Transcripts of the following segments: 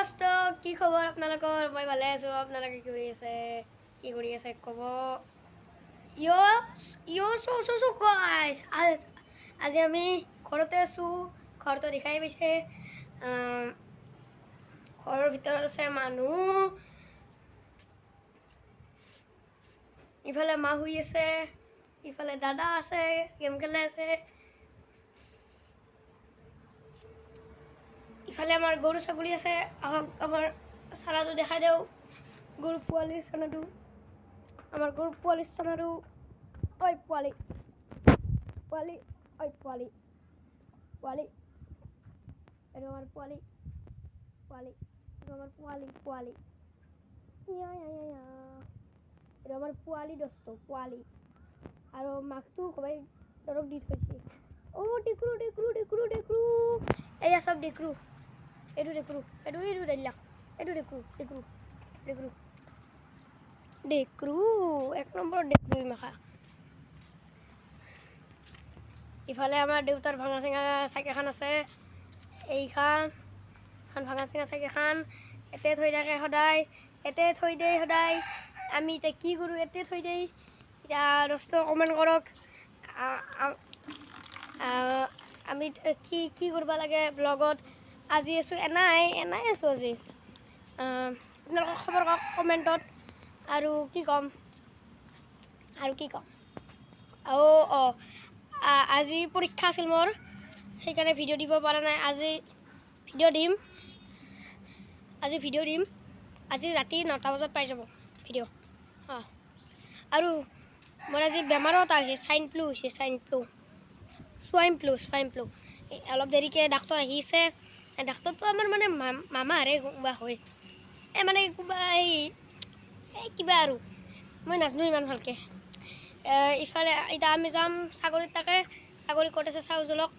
দোস্ত কি খবৰ আপোনালোকৰ মই ভালে আছো আপোনালোকে কি কৰি আছে কব ইয়ো গাইস আজি আমি ঘৰতে আছো ঘৰটো দেখাই পাইছে ঘৰৰ ভিতৰত আছে মানুহ ইফালে মা শুই আছে ইফালে দাদা আছে গেম খেলে আছে ইফালে আমাৰ গৰু ছাগলী আছে আহক আমাৰ চাৰাটো দেখাই দেও গৰু পোৱালি চানাটো আমাৰ গৰু পোৱালি চানাটো ঐ পোৱালি পোৱালি ঐ পোৱালি পোৱালি এটো আমাৰ পোৱালি পোৱালি এটো আমাৰ পোৱালি পোৱালি ইয়া ইয়া ইয়া এটো আমাৰ পোৱালি দোস্ত পোৱালি আৰু মাকটো কবাই দৰক দি থৈছে ও টিকৰু টিকৰু টিকৰু টিকৰু এয়া সব টিকৰু এটো টিকৰু এটো দিলা এটো টিকৰু টিকৰু টিকৰু টিকৰু এক নম্বৰ টিকৰু মাখা ইফালে আমাৰ দেউতাৰ ভাঙা চিঙা চাইকেলখন আছে এইখান ভাঙা চিঙা চাইকেলখন এতে থৈ থাকে সদায় এতে থৈ দেই সদায় আমি এতিয়া কি কৰোঁ এতে থৈ দেই এতিয়া দোস্ত কমেণ্ট কৰক আমি কি কৰিব লাগে ব্লগত আজি আছো এনাই আছো আজি আপোনালোকৰ খবৰ কওক কমেণ্টত আৰু কি ক'ম আজি পৰীক্ষা আছিল মোৰ সেইকাৰণে ভিডিঅ' দিব পৰা নাই আজি ভিডিঅ' দিম আজি ৰাতি 9টা বজাত পাই যাব ভিডিঅ' আৰু মোৰ আজি বেমাৰত আহিছে স্বাইন ফ্লু অলপ দেৰিকৈ ডাক্তৰ আহিছে ডাক্তৰটো আমাৰ মানে মামাৰে কোনোবা হয় মানে কিবা আৰু মই নাজানো ইমান ভালকৈ ইফালে এতিয়া আমি যাম ছাগলীত তাকে ছাগলী ক'ত আছে চাওঁ জলক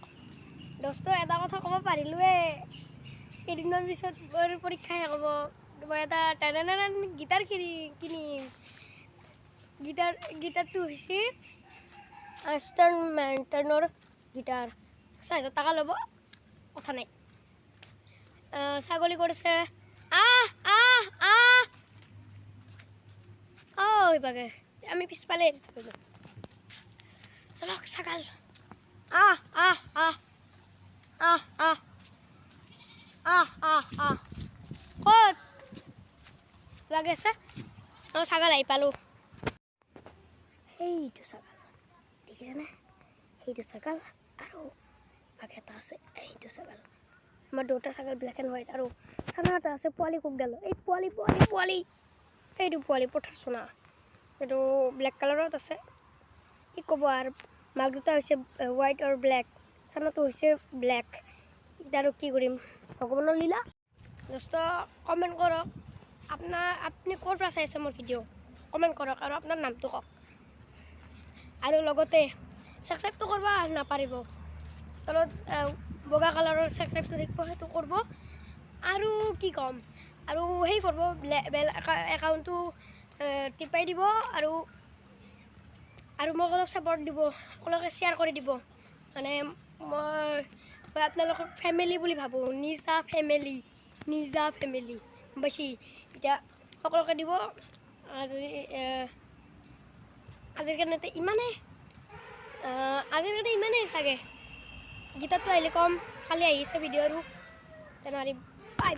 দোস্ত এটা কথা ক'ব পাৰিলোৱে কেইদিনৰ পিছত মোৰ পৰীক্ষা শেষ হ'ব মই এটা গিটাৰ কিনিম গিটাৰটো হৈছে ষ্টাৰ্ণৰ গিটাৰ 6,000 টকা ল'ব কথা নাই ছাগলী ক'ত আছে বাগে আমি পিছফালে এৰি থৈ দিওঁ চলক ছাগাল ক'ত লাগে আছে ছাগাল আহি পালোঁ সেইটো ছাগাল দেখিছেনে সেইটো ছাগাল আৰু বাঘ এটা আছে এইটো ছাগাল আমাৰ দুটা ছাগাল ব্লেক এণ্ড হোৱাইট আৰু চানা এটা আছে পোৱালি কোকডাল এই পোৱালি এইটো পোৱালি পঠাৰ চোনা এইটো ব্লেক কালাৰত আছে কি ক'ব আৰু মাক দুটা হৈছে হোৱাইট আৰু ব্লেক চানাটো হৈছে ব্লেক এতিয়া আৰু কি কৰিম ভগৱানৰ লীলা দোস্ত কমেণ্ট কৰক আপুনি ক'ৰ পৰা চাই আছে মোৰ ভিডিঅ' কমেণ্ট কৰক আৰু আপোনাৰ নামটো কওক আৰু লগতে ছাবস্ক্ৰাইবটো কৰিব নাপাৰিব তলত বগা কালাৰৰ ছাবস্ক্ৰাইবটো থাকিব সেইটো কৰিব আৰু কি ক'ম আৰু সেই কৰিব বেল একাউণ্টটো টিপাই দিব আৰু মোক অলপ ছাপৰ্ট দিব সকলোকে শ্বেয়াৰ কৰি দিব মানে মই আপোনালোকৰ ফেমিলি বুলি ভাবোঁ নিজা ফেমিলি বেছি এতিয়া সকলোকে দিব আজিৰ কাৰণে ইমানেই চাগে গীতাৰটো আহিলে কম কালি আহিছে ভিডিঅ' আৰু তেনেহ'লে বাই